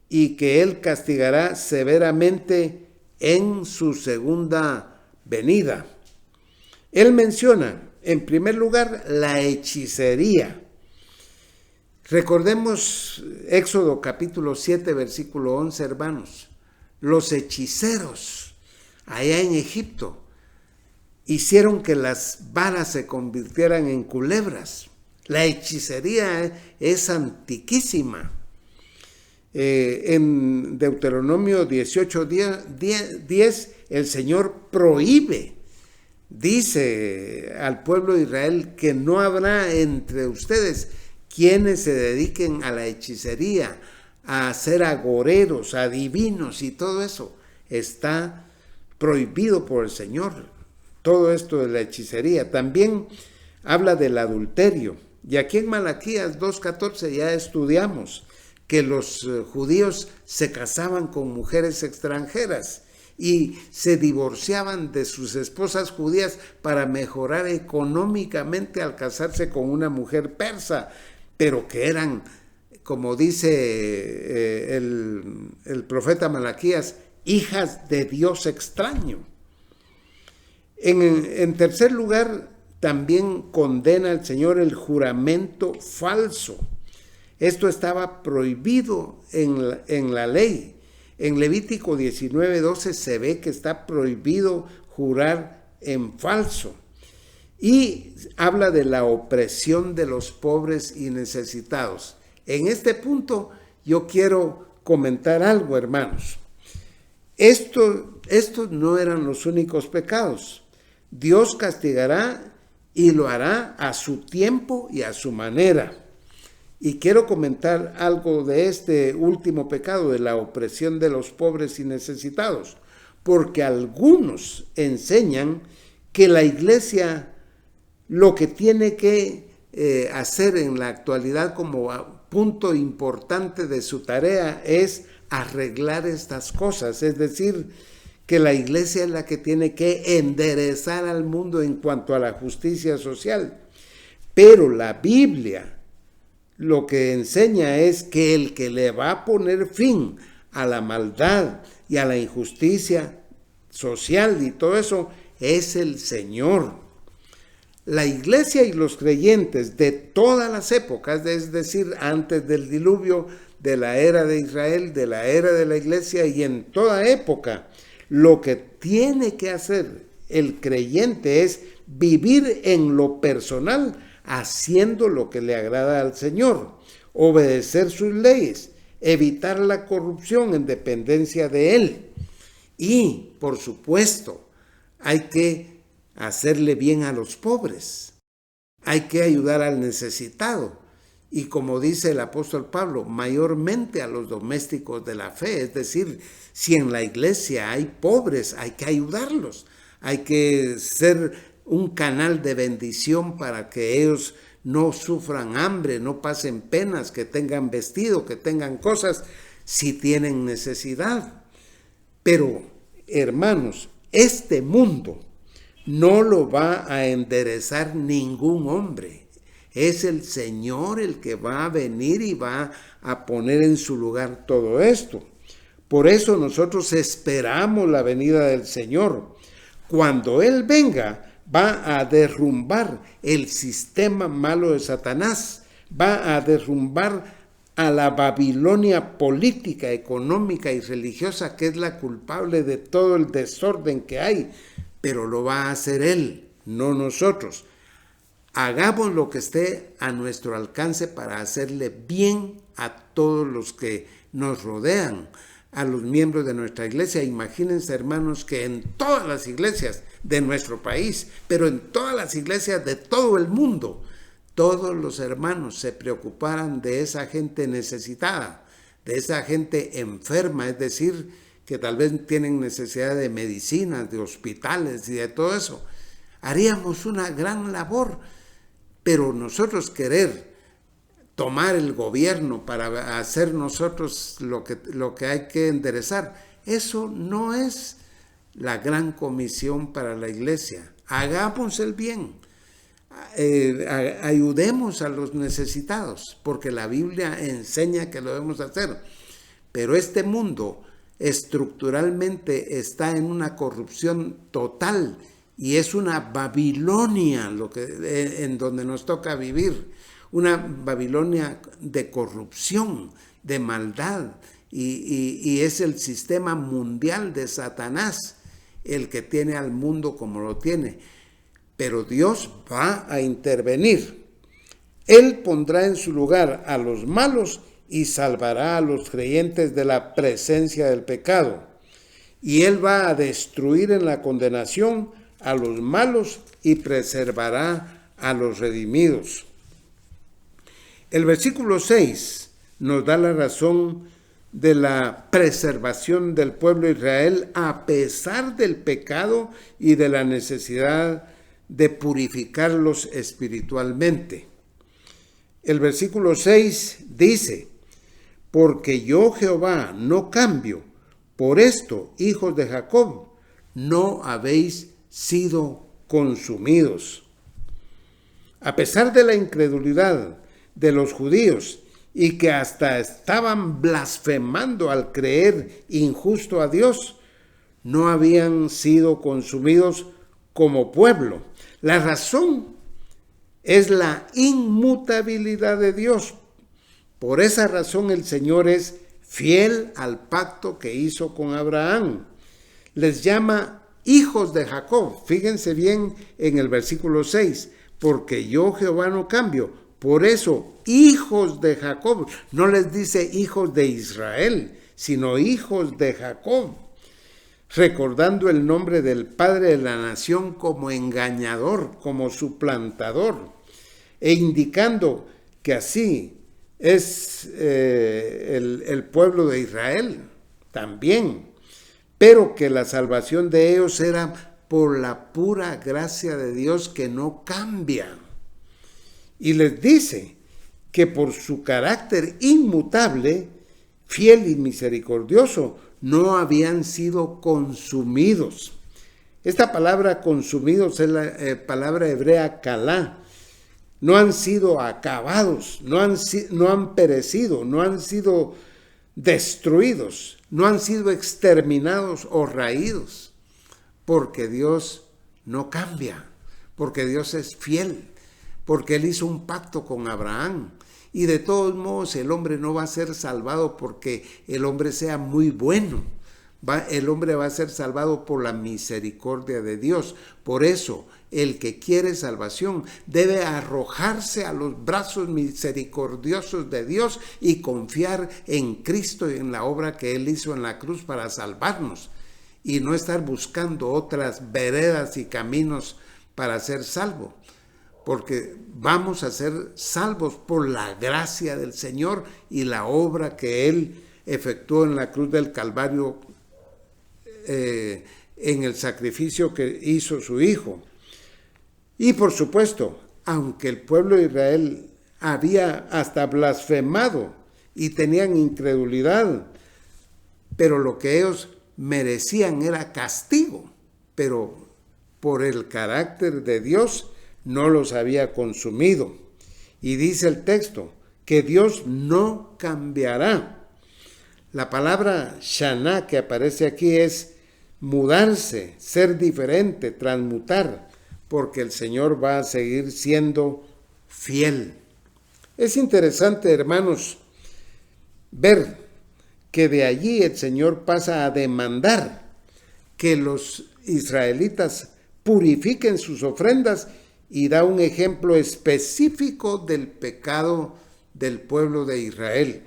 y que Él castigará severamente en su segunda venida. Él menciona, en primer lugar, la hechicería. Recordemos Éxodo capítulo 7, versículo 11, hermanos. Los hechiceros allá en Egipto hicieron que las varas se convirtieran en culebras. La hechicería es antiquísima. En Deuteronomio 18, 10, el Señor prohíbe, dice al pueblo de Israel, que no habrá entre ustedes quienes se dediquen a la hechicería, a ser agoreros, adivinos y todo eso. Está prohibido por el Señor, todo esto de la hechicería. También habla del adulterio. Y aquí en Malaquías 2:14 ya estudiamos que los judíos se casaban con mujeres extranjeras y se divorciaban de sus esposas judías para mejorar económicamente al casarse con una mujer persa, pero que eran, como dice el profeta Malaquías, hijas de Dios extraño. En tercer lugar, también condena el Señor el juramento falso. Esto estaba prohibido en la ley. En Levítico 19:12 se ve que está prohibido jurar en falso. Y habla de la opresión de los pobres y necesitados. En este punto yo quiero comentar algo, hermanos. Estos no eran los únicos pecados. Dios castigará y lo hará a su tiempo y a su manera. Y quiero comentar algo de este último pecado, de la opresión de los pobres y necesitados, porque algunos enseñan que la iglesia lo que tiene que hacer en la actualidad como punto importante de su tarea es arreglar estas cosas, es decir, que la iglesia es la que tiene que enderezar al mundo en cuanto a la justicia social. Pero la Biblia lo que enseña es que el que le va a poner fin a la maldad y a la injusticia social y todo eso es el Señor. La iglesia y los creyentes de todas las épocas, es decir, antes del diluvio, de la era de Israel, de la era de la iglesia y en toda época, lo que tiene que hacer el creyente es vivir en lo personal haciendo lo que le agrada al Señor, obedecer sus leyes, evitar la corrupción en dependencia de Él. Y, por supuesto, hay que hacerle bien a los pobres, hay que ayudar al necesitado. Y como dice el apóstol Pablo, mayormente a los domésticos de la fe, es decir, si en la iglesia hay pobres, hay que ayudarlos, hay que ser un canal de bendición para que ellos no sufran hambre, no pasen penas, que tengan vestido, que tengan cosas, si tienen necesidad. Pero, hermanos, este mundo no lo va a enderezar ningún hombre. Es el Señor el que va a venir y va a poner en su lugar todo esto. Por eso nosotros esperamos la venida del Señor. Cuando Él venga, va a derrumbar el sistema malo de Satanás, va a derrumbar a la Babilonia política, económica y religiosa, que es la culpable de todo el desorden que hay, pero lo va a hacer Él, no nosotros. Hagamos lo que esté a nuestro alcance para hacerle bien a todos los que nos rodean, a los miembros de nuestra iglesia. Imagínense, hermanos, que en todas las iglesias de nuestro país, pero en todas las iglesias de todo el mundo, todos los hermanos se preocuparan de esa gente necesitada, de esa gente enferma, es decir, que tal vez tienen necesidad de medicinas, de hospitales y de todo eso. Haríamos una gran labor, pero nosotros querer tomar el gobierno para hacer nosotros lo que hay que enderezar, eso no es la gran comisión para la iglesia. Hagamos el bien, ayudemos a los necesitados, porque la Biblia enseña que lo debemos hacer. Pero este mundo estructuralmente está en una corrupción total y es una Babilonia en donde nos toca vivir. Una Babilonia de corrupción, de maldad, y es el sistema mundial de Satanás el que tiene al mundo como lo tiene. Pero Dios va a intervenir. Él pondrá en su lugar a los malos y salvará a los creyentes de la presencia del pecado. Y Él va a destruir en la condenación a los malos y preservará a los redimidos. El versículo 6 nos da la razón de la preservación del pueblo de Israel a pesar del pecado y de la necesidad de purificarlos espiritualmente. El versículo 6 dice: porque yo Jehová no cambio, por esto, hijos de Jacob, no habéis sido consumidos. A pesar de la incredulidad de los judíos y que hasta estaban blasfemando al creer injusto a Dios, no habían sido consumidos como pueblo. La razón es la inmutabilidad de Dios. Por esa razón el Señor es fiel al pacto que hizo con Abraham. Les llama hijos de Jacob. Fíjense bien en el versículo 6. Porque yo Jehová no cambio. Por eso, hijos de Jacob. No les dice hijos de Israel, sino hijos de Jacob. Recordando el nombre del padre de la nación como engañador, como suplantador. E indicando que así es el pueblo de Israel también, pero que la salvación de ellos era por la pura gracia de Dios que no cambia. Y les dice que por su carácter inmutable, fiel y misericordioso, no habían sido consumidos. Esta palabra consumidos es la palabra hebrea kalá. No han sido acabados, no han perecido, no han sido destruidos, no han sido exterminados o raídos, porque Dios no cambia, porque Dios es fiel, porque Él hizo un pacto con Abraham. Y de todos modos el hombre no va a ser salvado porque el hombre sea muy bueno. El hombre va a ser salvado por la misericordia de Dios. Por eso el que quiere salvación debe arrojarse a los brazos misericordiosos de Dios y confiar en Cristo y en la obra que Él hizo en la cruz para salvarnos, y no estar buscando otras veredas y caminos para ser salvo, porque vamos a ser salvos por la gracia del Señor y la obra que Él efectuó en la cruz del Calvario, en el sacrificio que hizo su Hijo. Y por supuesto, aunque el pueblo de Israel había hasta blasfemado y tenían incredulidad, pero lo que ellos merecían era castigo, pero por el carácter de Dios no los había consumido. Y dice el texto que Dios no cambiará. La palabra Shana que aparece aquí es mudarse, ser diferente, transmutar, porque el Señor va a seguir siendo fiel. Es interesante, hermanos, ver que de allí el Señor pasa a demandar que los israelitas purifiquen sus ofrendas y da un ejemplo específico del pecado del pueblo de Israel.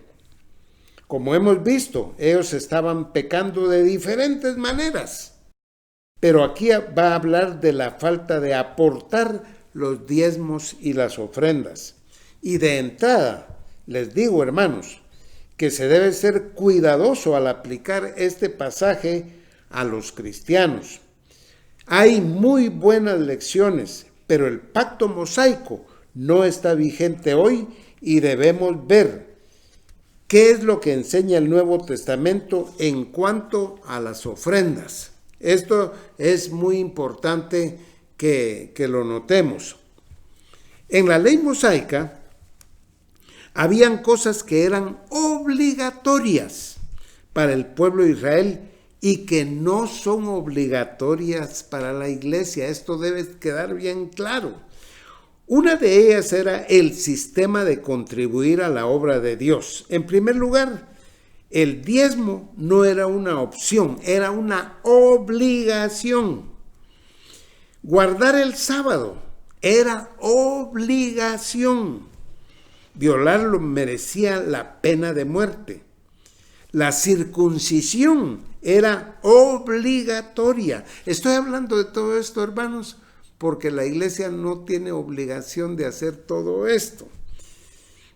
Como hemos visto, ellos estaban pecando de diferentes maneras, pero aquí va a hablar de la falta de aportar los diezmos y las ofrendas. Y de entrada, les digo, hermanos, que se debe ser cuidadoso al aplicar este pasaje a los cristianos. Hay muy buenas lecciones, pero el pacto mosaico no está vigente hoy y debemos ver qué es lo que enseña el Nuevo Testamento en cuanto a las ofrendas. Esto es muy importante que lo notemos. En la ley mosaica habían cosas que eran obligatorias para el pueblo de Israel y que no son obligatorias para la iglesia. Esto debe quedar bien claro. Una de ellas era el sistema de contribuir a la obra de Dios. En primer lugar, el diezmo no era una opción, era una obligación. Guardar el sábado era obligación. Violarlo merecía la pena de muerte. La circuncisión era obligatoria. Estoy hablando de todo esto, hermanos, porque la iglesia no tiene obligación de hacer todo esto.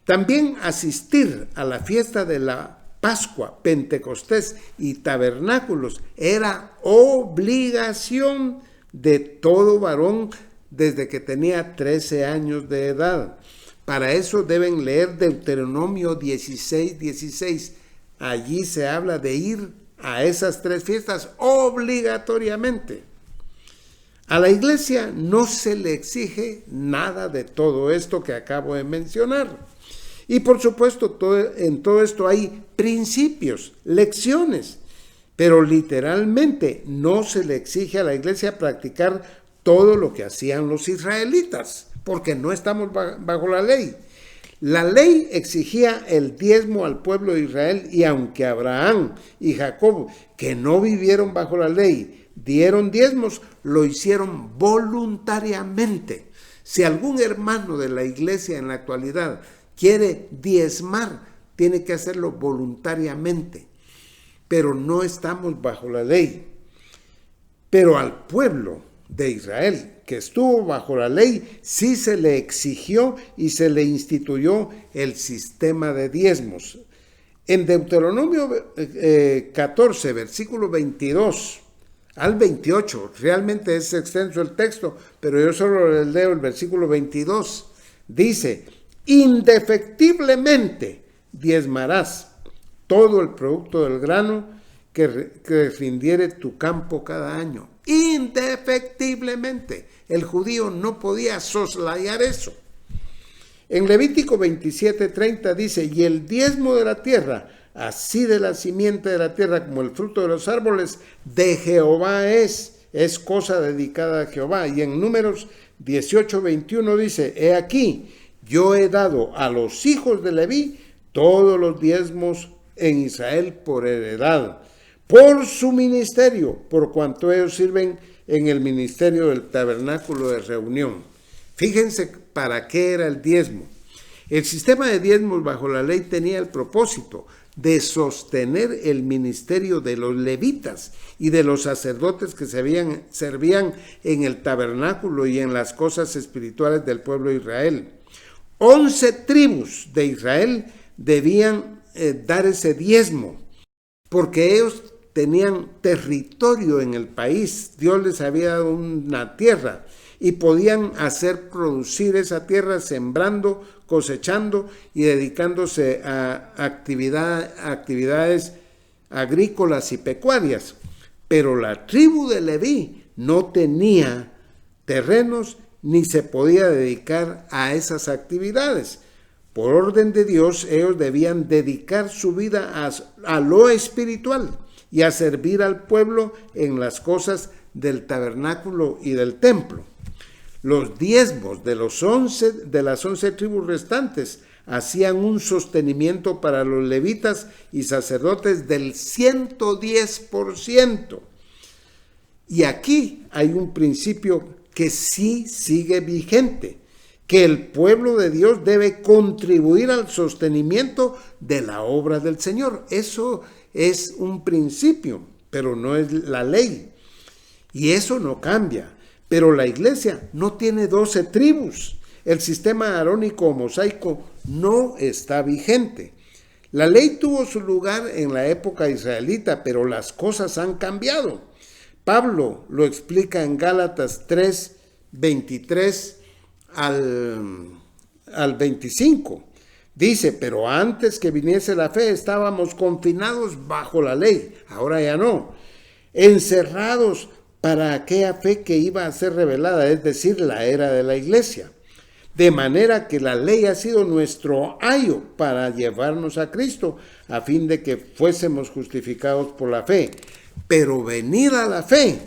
También asistir a la fiesta de la Pascua, Pentecostés y tabernáculos era obligación de todo varón desde que tenía 13 años de edad. Para eso deben leer Deuteronomio 16:16. Allí se habla de ir a esas 3 fiestas obligatoriamente. A la iglesia no se le exige nada de todo esto que acabo de mencionar. Y por supuesto, en todo esto hay principios, lecciones, pero literalmente no se le exige a la iglesia practicar todo lo que hacían los israelitas, porque no estamos bajo la ley. La ley exigía el diezmo al pueblo de Israel, y aunque Abraham y Jacob, que no vivieron bajo la ley, dieron diezmos, lo hicieron voluntariamente. Si algún hermano de la iglesia en la actualidad quiere diezmar, tiene que hacerlo voluntariamente, pero no estamos bajo la ley. Pero al pueblo de Israel, que estuvo bajo la ley, sí se le exigió y se le instituyó el sistema de diezmos. En Deuteronomio 14, versículo 22 al 28, realmente es extenso el texto, pero yo solo les leo el versículo 22. Dice: indefectiblemente diezmarás todo el producto del grano que rindiere tu campo cada año. Indefectiblemente. El judío no podía soslayar eso. En Levítico 27:30 dice: y el diezmo de la tierra, así de la simiente de la tierra como el fruto de los árboles, de Jehová es cosa dedicada a Jehová. Y en Números 18:21 dice: he aquí, yo he dado a los hijos de Leví todos los diezmos en Israel por heredad, por su ministerio, por cuanto ellos sirven en el ministerio del tabernáculo de reunión. Fíjense para qué era el diezmo. El sistema de diezmos bajo la ley tenía el propósito de sostener el ministerio de los levitas y de los sacerdotes que servían en el tabernáculo y en las cosas espirituales del pueblo de Israel. 11 tribus de Israel debían dar ese diezmo, porque ellos tenían territorio en el país. Dios les había dado una tierra y podían hacer producir esa tierra sembrando, cosechando y dedicándose a actividades agrícolas y pecuarias. Pero la tribu de Leví no tenía terrenos ni se podía dedicar a esas actividades. Por orden de Dios, ellos debían dedicar su vida a lo espiritual y a servir al pueblo en las cosas del tabernáculo y del templo. Los diezmos de las 11 tribus restantes hacían un sostenimiento para los levitas y sacerdotes del 110%. Y aquí hay un principio que sí sigue vigente, que el pueblo de Dios debe contribuir al sostenimiento de la obra del Señor. Eso es un principio, pero no es la ley. Y eso no cambia. Pero la iglesia no tiene 12 tribus. El sistema arónico o mosaico no está vigente. La ley tuvo su lugar en la época israelita, pero las cosas han cambiado. Pablo lo explica en Gálatas 3, 23 al 25. Dice, pero antes que viniese la fe estábamos confinados bajo la ley, ahora ya no, encerrados para aquella fe que iba a ser revelada, es decir, la era de la iglesia. De manera que la ley ha sido nuestro ayo para llevarnos a Cristo, a fin de que fuésemos justificados por la fe. Pero venida la fe,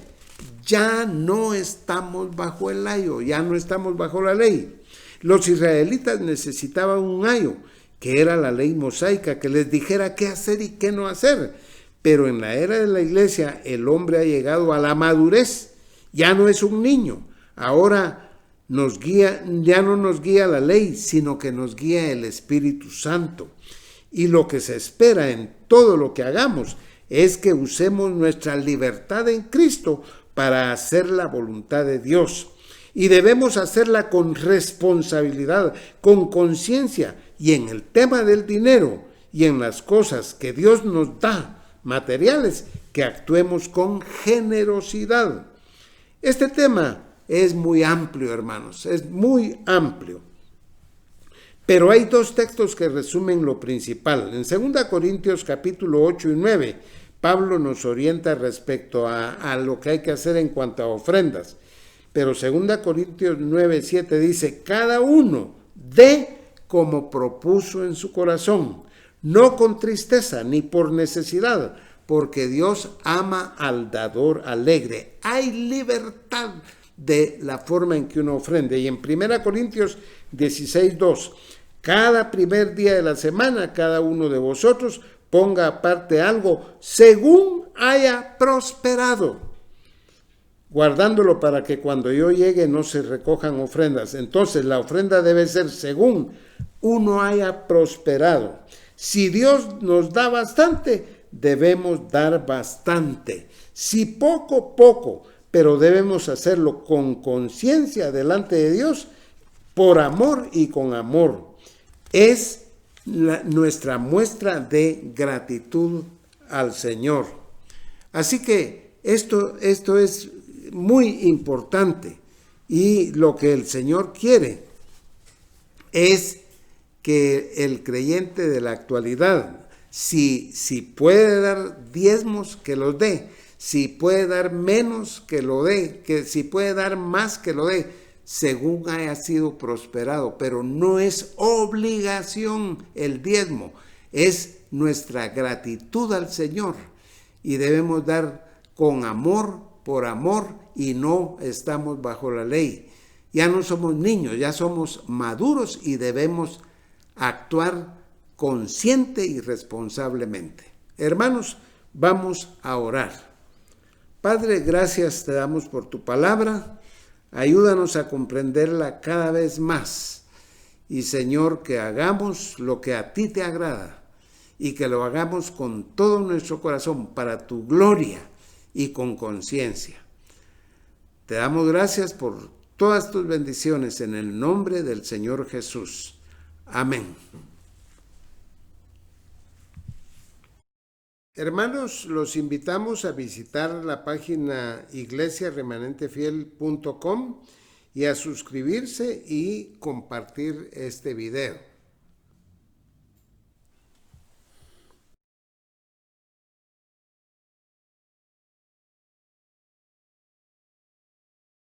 ya no estamos bajo el ayo, ya no estamos bajo la ley. Los israelitas necesitaban un ayo, que era la ley mosaica, que les dijera qué hacer y qué no hacer. Pero en la era de la iglesia, el hombre ha llegado a la madurez. Ya no es un niño. Ahora ya no nos guía la ley, sino que nos guía el Espíritu Santo. Y lo que se espera en todo lo que hagamos es que usemos nuestra libertad en Cristo para hacer la voluntad de Dios. Y debemos hacerla con responsabilidad, con conciencia, y en el tema del dinero y en las cosas que Dios nos da, materiales, que actuemos con generosidad. Este tema es muy amplio, hermanos, es muy amplio. Pero hay dos textos que resumen lo principal. En 2 Corintios capítulo 8 y 9, Pablo nos orienta respecto a lo que hay que hacer en cuanto a ofrendas. Pero 2 Corintios 9, 7 dice, cada uno dé como propuso en su corazón, no con tristeza ni por necesidad, porque Dios ama al dador alegre. Hay libertad de la forma en que uno ofrende. Y en 1 Corintios 16, 2, cada primer día de la semana, cada uno de vosotros ponga aparte algo según haya prosperado, guardándolo para que cuando yo llegue no se recojan ofrendas. Entonces la ofrenda debe ser según uno haya prosperado. Si Dios nos da bastante, debemos dar bastante. Si poco, poco, pero debemos hacerlo con conciencia delante de Dios, por amor y con amor. Es nuestra muestra de gratitud al Señor. Así que esto es muy importante, y lo que el Señor quiere es que el creyente de la actualidad, si puede dar diezmos, que los dé, si puede dar menos, que lo dé, que si puede dar más, que lo dé, según haya sido prosperado. Pero no es obligación el diezmo, es nuestra gratitud al Señor, y debemos dar con amor, por amor, y no estamos bajo la ley. Ya no somos niños, ya somos maduros y debemos actuar consciente y responsablemente. Hermanos, vamos a orar. Padre, gracias te damos por tu palabra. Ayúdanos a comprenderla cada vez más. Y Señor, que hagamos lo que a ti te agrada y que lo hagamos con todo nuestro corazón para tu gloria y con conciencia. Te damos gracias por todas tus bendiciones en el nombre del Señor Jesús. Amén. Hermanos, los invitamos a visitar la página iglesiaremanentefiel.com y a suscribirse y compartir este video.